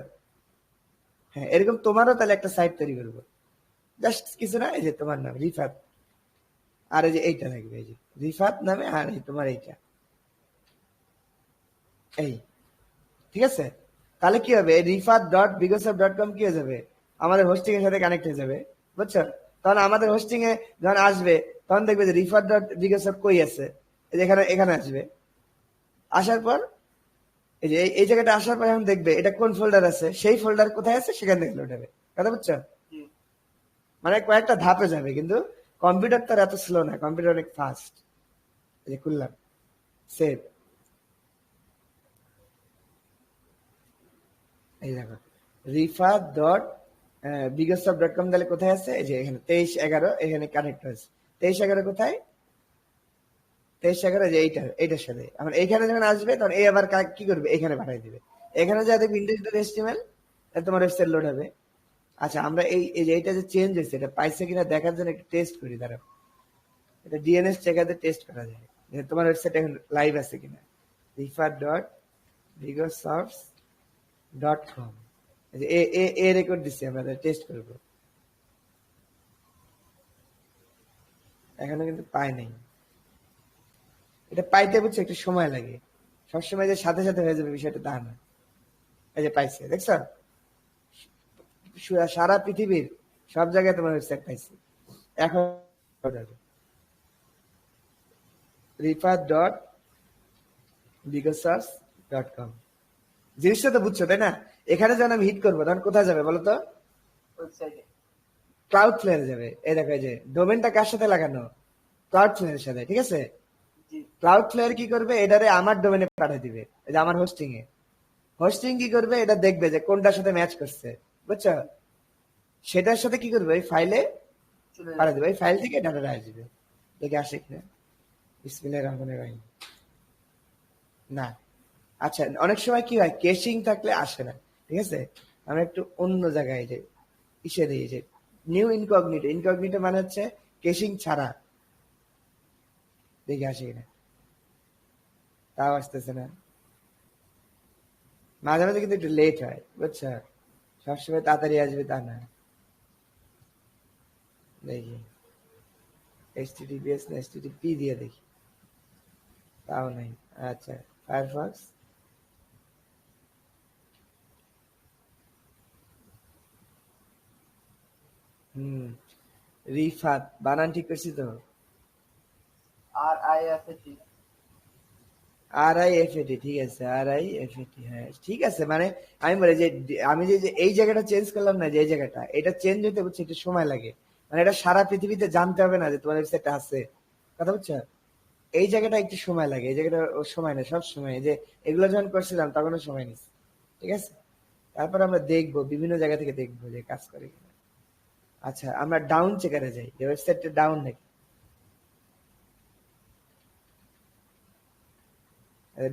হ্যাঁ, এরকম তোমারও তাহলে একটা সাইট তৈরি করবো, জাস্ট কিছু না, এই যে তোমার নাম রিফাত, আর এই যে এইটা থাকবে, এই যে রিফাত নামে, আর এই তোমার এইটা, এই, ঠিক আছে? তাহলে কি হবে, রিফাত.bigosup.com কি হয়ে যাবে, আমাদের হোস্টিং এর সাথে কানেক্ট হয়ে যাবে, বুঝছো? তখন আমাদের হোস্টিং এ যখন আসবে, তখন দেখবে যে রিফাত.bigosup কই আছে, এই যে এখানে এখানে আসবে। আসার পর এই যে এই জায়গাটা আসার পর এখন দেখবে এটা কোন ফোল্ডার আছে, সেই ফোল্ডার কোথায় আছে সেখান থেকে লোড হবে। কথা বুঝছো? জি মানে কয়েকটা ধাপে যাবে, কিন্তু কম্পিউটার তো আর এত স্লো না, কম্পিউটার অনেক ফাস্ট। এই যে খুললাম, সেভ, এই দেখো রিফাত.bigosup.com তাহলে কোথায় আছে, এই যে এখানে 23, 11 এখানে কানেক্ট হয়েছে। 23, 11 কোথায়, 23, 11 যে এইটার সাথে। এখন এইখানে যখন আসবে তখন এই আবার কি করবে, এখানে পাঠিয়ে দিবে। এখানে যা দেখবে index.html, তোমার ওয়েবসাইট লোড হবে। আচ্ছা, আমরা এই যে এইটা যে চেঞ্জ হয়েছে, এটা পাইছে কিনা দেখার জন্য একটু টেস্ট করি, দাঁড়াও। এটা ডিএনএস চেকারে টেস্ট করা যায় যে তোমার ওয়েবসাইট এখন লাইভ আছে কিনা। rifa.bigosource.com, এ রেকর্ড দিচ্ছি, আমরা টেস্ট করবো। এখনো কিন্তু পাই নাই। এটা পাইতে বুঝছো একটু সময় লাগে, সবসময় যে সাথে সাথে হয়ে যাবে বিষয়টা তা না। এই যে পাইছে, দেখছো? সারা পৃথিবীর সব জায়গায় তোমার ওয়েবসাইট পাইছি। এখন rifa.bigosource.com, জিনিসটা তো বুঝছো তাই না? এখানে যখন আমি হিট করবো তখন কোথায় যাবে বলো তো? ওয়েবসাইটে ক্লাউড ফ্লেয়ারে যাবে। এই দেখো, এই যে ডোমেনটা কার সাথে লাগানো, ক্লাউড ফ্লেয়ারের সাথে, ঠিক আছে? জি ক্লাউড ফ্লেয়ার কি করবে, এটারে আমার ডোমেনে পাঠিয়ে দিবে, এই যে আমার হোস্টিং এ। হোস্টিং কি করবে, এটা দেখবে যে কোনটার সাথে ম্যাচ করছে, বুঝছো? সেটার সাথে কি করবে, ওই ফাইলে চলে পাঠিয়ে যাবে দিবে, ওই ফাইল থেকে ডাটাটা আসবে। দেখে আসে কিনা, বিসমিল্লাহির রহমানির রহিম। না, আচ্ছা, অনেক সময় কি হয়, কেশিং থাকলে আসে না, ঠিক আছে? আমরা একটু অন্য জায়গায় যে ইসে দিই, যে নিউ ইনকগনিটো, ইনকগনিটো মানে হচ্ছে কেশিং ছাড়া, দেখে আসে কিনা, তাও আসতেছে না। মাঝে মাঝে কিন্তু একটু লেট হয়, বুঝছো? সবসময় তাড়াতাড়ি আসবে তা না। দেখি HTTPS না HTTP দিয়ে দেখি, তাও নাই। আচ্ছা, ফায়ারফক্স, হুম, রিফাত বানান ঠিক করছি তো? RIFAT RIFAT, ঠিক আছে, RIFAT, হ্যাঁ ঠিক আছে। মানে আমি বলি যে আমি যে এই জায়গাটা চেঞ্জ করলাম না, যে এই জায়গাটা, এটা চেঞ্জ হইতে বুঝছি একটু সময় লাগে। মানে এটা সারা পৃথিবীতে জানতে হবে না যে তোমার ওয়েবসাইটটা আছে, কথা বুঝছো? এই জায়গাটা একটু সময় লাগে, এই জায়গাটা ওর সময় নেই সব সময়। এই যে এগুলো যখন করছিলাম তখনও সময় নিচ্ছে, ঠিক আছে? তারপর আমরা দেখবো, বিভিন্ন জায়গা থেকে দেখবো যে কাজ করে কিনা। আচ্ছা, আমরা ডাউন চেকারে যাই, যে ওয়েবসাইটটা ডাউন নাকি।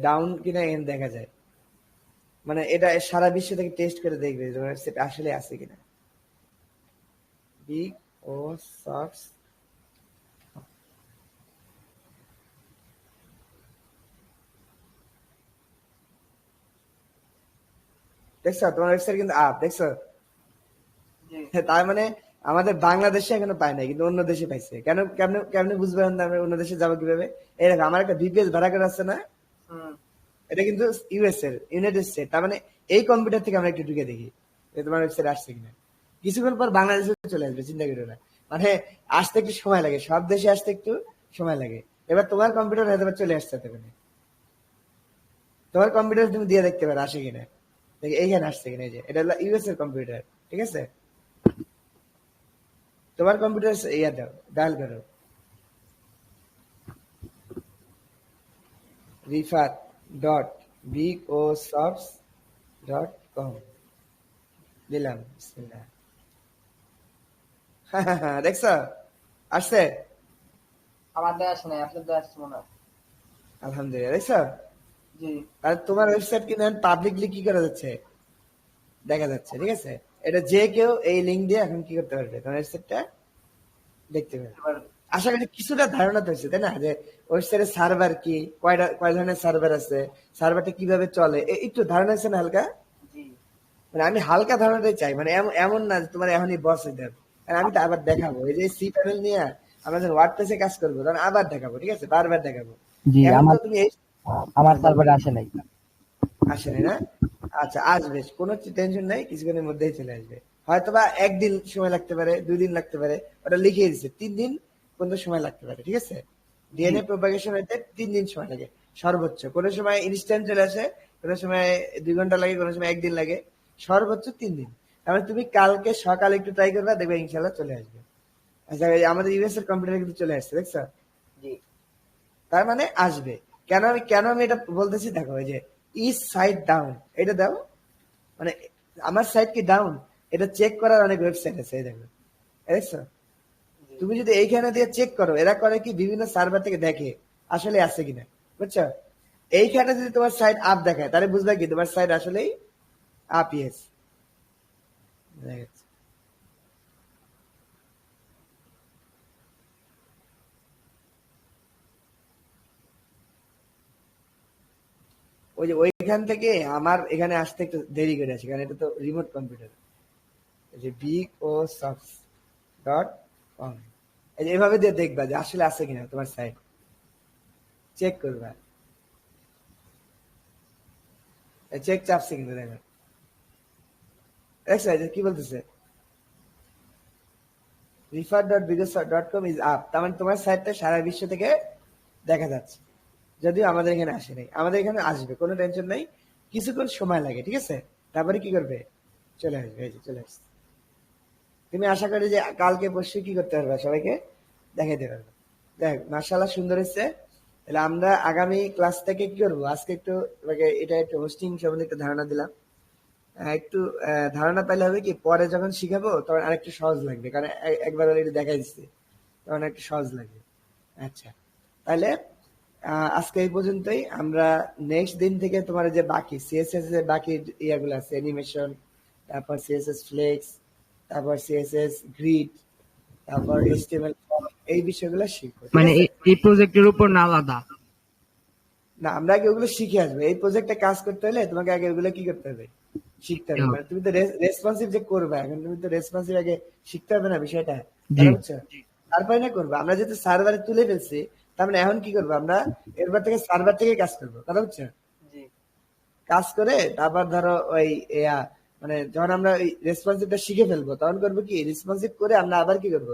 ডাউন কিনা এখানে দেখা যায়, মানে এটা সারা বিশ্ব থেকে টেস্ট করে দেখবে যে ওয়েবসাইট আসলে আছে কিনা। বিগ ও সফট, দেখছো তোমার ওয়েবসাইট কিন্তু আপ, দেখছো? জি তার মানে আমাদের বাংলাদেশে এখনো পায় নাই, কিন্তু অন্য দেশে পাইছে। কেন, কেমনে কেমনে বুঝবে আমরা অন্য দেশে যাবো কিভাবে? এই দেখো, আমার একটা ভিপিএস ভাড়া করে আছে না, হুম এটা কিন্তু ইউএস এর, ইউনাইটেড স্টেট। তার মানে এই কম্পিউটার থেকে আমরা একটু ঢুকে দেখি যে তোমার ওয়েবসাইট আসছে কিনা। কিছুক্ষণ পর বাংলাদেশে চলে আসবে, চিন্তা করো না। মানে আসতে একটু সময় লাগে, সব দেশে আসতে একটু সময় লাগে। এবার তোমার কম্পিউটার হয়তো বা চলে আসছে, তখন তোমার কম্পিউটার তুমি দিয়ে দেখতে পারো আসে কিনা, দেখি এইখানে আসছে কিনা। এই যে এটা হলো ইউএস এর কম্পিউটার, ঠিক আছে? তোমার কম্পিউটার ইয়া দাও, ডায়াল করো rifat.bigosource.com, দিলাম, বিসমিল্লাহ। দেখছো আসছে? আমার দেয়া আসে নাই, আপনার দেয়া আসছে মনে হয়। আলহামদুলিল্লাহ, দেখছো? জি আর তোমার ওয়েবসাইট কিন্তু পাবলিকলি কি করা যাচ্ছে, দেখা যাচ্ছে, ঠিক আছে? এটা যে কেউ এই লিঙ্ক দিয়ে এখন কি করতে পারবে, তোমার ওয়েবসাইটটা দেখতে পারবে। এবার আশা করি কিছুটা ধারণা তো হচ্ছে, তাই না, যে ওয়েবসাইটের সার্ভার কি, কয় ধরনের সার্ভার আছে, সার্ভারটা কিভাবে চলে, একটু ধারণা আছে না হালকা? জি মানে আমি হালকা ধারণাটাই চাই, মানে এমন না যে তোমার এখনই বস হইতে হবে। কারণ আমি তো আবার দেখাবো, এই যে সি প্যানেল নিয়ে আমরা যখন ওয়ার্ডপ্রেসে কাজ করবো তখন আবার দেখাবো, ঠিক আছে, বারবার দেখাবো। জি, এখন তো আমার তুমি এই আমার সার্ভারে আসে নাই। আসেনি না? আচ্ছা, আসবে, কোনো টেনশন নাই, কিছুক্ষণের মধ্যেই চলে আসবে। হয়তোবা একদিন সময় লাগতে পারে, 2 দিন লাগতে পারে, ওটা লিখিয়ে দিচ্ছে 3 দিন পর্যন্ত সময় লাগতে পারে, ঠিক আছে? ডিএনএ প্রোপাগেশন হইতে 3 দিন সময় লাগে সর্বোচ্চ। কোনো সময় ইনস্ট্যান্ট চলে আসে, কোনো সময় 2 ঘন্টা লাগে, কোনো সময় একদিন লাগে, সর্বোচ্চ 3 দিন। তাহলে তুমি কালকে সকালে একটু ট্রাই করবে, দেখবে ইনশাল্লাহ চলে আসবে। আচ্ছা, এই আমাদের ইউএস এর কম্পিউটার কিন্তু চলে আসছে, দেখছো? জি তার মানে আসবে। কেন আমি এটা বলতেছি, দেখো, এই যে ইজ সাইড ডাউন, এটা দাও, মানে আমার সাইড কি ডাউন, এটা চেক করার অনেক ওয়েবসাইট আছে, এই দেখো, দেখছো? জি তুমি যদি এইখানে দিয়ে চেক করো, এরা করে কি বিভিন্ন সার্ভার থেকে দেখে আসলে আছে কিনা, বুঝছো? এইখানে যদি তোমার সাইড আপ দেখায় তাহলে বুঝবে কি তোমার সাইড আসলেই আপ, ইয়েস। ওই যে ওইখান থেকে আমার এখানে আসতে একটু দেরি করে আছে, কারণ এটা তো রিমোট কম্পিউটার। এই যে BOSoft.com, এই যে এভাবে দিয়ে দেখবা যে আসলে আছে কিনা তোমার সাইট, চেক করবা, চেক চাপছে কিন্তু, দেখো, দেখছো? এই যে কি বলতেছে, refer.bigosoft.com ইজ আপ, তার মানে তোমার সাইটটা সারা বিশ্ব থেকে দেখা যাচ্ছে, যদিও আমাদের এখানে আসে নাই, আমাদের এখানে আসবে, কোনো টেনশন নাই, কিছুক্ষণ সময় লাগে, ঠিক আছে? তারপরে কি করবে, চলে আসবে, এই যে চলে আসছে। তুমি আশা করি যে কালকে পরশু কি করতে পারবে, সবাইকে দেখাইতে পারবে। দেখ, মার্শাল্লাহ, সুন্দর হচ্ছে। তাহলে আমরা আগামী ক্লাস থেকে কি করবো, আজকে একটু তোমাকে এটা একটু হোস্টিং সম্বন্ধে একটু ধারণা দিলাম। একটু ধারণা পাইলে হবে কি, পরে যখন শিখাবো তখন আরেকটু সহজ লাগবে, কারণ একবার অলরেডি দেখাই দিচ্ছি, তখন একটু সহজ লাগবে। আচ্ছা, তাহলে আজকে এই পর্যন্তই। আমরা নেক্সট দিন থেকে তোমার যে বাকি সিএসএস এর বাকি ইয়াগুলো আছে, অ্যানিমেশন, তারপর সিএসএস ফ্লেক্স, তারপর সিএসএস গ্রিড, তারপর এইচটিএমএল, এই বিষয়গুলো শিখবো, ঠিক মানে আছে? এই প্রজেক্টের উপর না আলাদা? না, আমরা আগে ওগুলো শিখে আসবো। এই প্রজেক্টে কাজ করতে হলে তোমাকে আগে ওগুলো কি করতে হবে, শিখতে হবে। মানে তুমি তো রেসপন্সিভ যে করবে, এখন তুমি তো রেসপন্সিভ আগে শিখতে হবে না বিষয়টা, জি। তাহলে বুঝছো? তারপরে না করবো, আমরা যেহেতু সার্ভারে তুলে ফেলছি, তার মানে এখন কি করবো, আমরা এরপর থেকে সার্ভার থেকে কাজ করবো, কথা বুঝছো? জি কাজ করে তারপর ধরো ওই মানে যখন আমরা ওই রেসপন্সিভটা শিখে ফেলবো, তখন করবো কি, রেসপন্সিভ করে আমরা আবার কি করবো,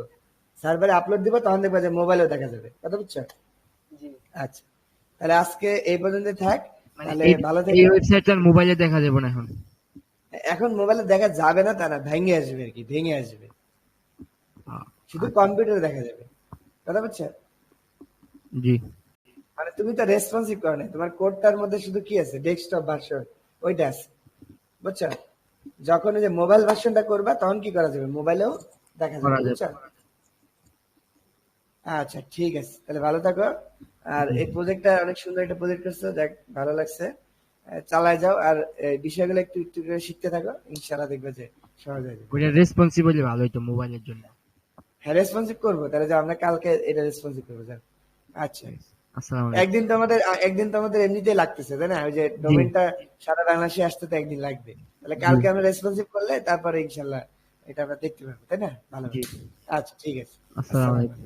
সার্ভারে আপলোড দিব, তখন দেখবো যে মোবাইলেও দেখা যাবে, কথা বুঝছো? জি আচ্ছা, তাহলে আজকে এই পর্যন্ত থাক। মানে তাহলে এই ভালো এই থেকো। ওয়েবসাইটটা মোবাইলে দেখা যাবে না এখন? এখন মোবাইলে দেখা যাবে না তা না, ভেঙে আসবে আর কি, ভেঙে আসবে, শুধু কম্পিউটারে দেখা যাবে, কথা বুঝছো? জি মানে তুমি তো রেসপন্সিভ করো না, তোমার কোডটার মধ্যে শুধু কি আছে, ডেস্কটপ ভার্সন, ওইটা আছে, বুঝছো? যখন ওই যে মোবাইল ভার্সনটা করবা তখন কি করা যাবে, মোবাইলেও দেখা যাবে, করা যাবে। বুঝছো? আচ্ছা, ঠিক আছে, তাহলে ভালো থাকো। আর এই প্রজেক্টটা অনেক সুন্দর একটা প্রজেক্ট করছো, দেখ, ভালো লাগছে। চালায় যাও, আর বিষয়গুলো একটু একটু করে শিখতে থাকো, ইনশাআল্লাহ দেখবে যে সহজ হয়ে যাবে। ওইটা রেসপন্সিভ হলে ভালো হতো মোবাইলের জন্য। হ্যাঁ, রেসপন্সিভ করবো, তাহলে যে আমরা কালকে এটা রেসপন্সিভ করবো, যাও। আচ্ছা, আসসালামু আলাইকুম। একদিন তো আমাদের এমনিতেই লাগতেছে, তাই না? ওই যে জি ডোমেনটা সারা বাংলাদেশে আসতে তো একদিন লাগবে, তাহলে জি কালকে আমরা রেসপন্সিভ করলে তারপরে ইনশাল্লাহ এটা আমরা দেখতে পাবো, তাই না? ভালো। জি। আচ্ছা, ঠিক আছে। আসসালামু আসসালাম। আলাইকুম।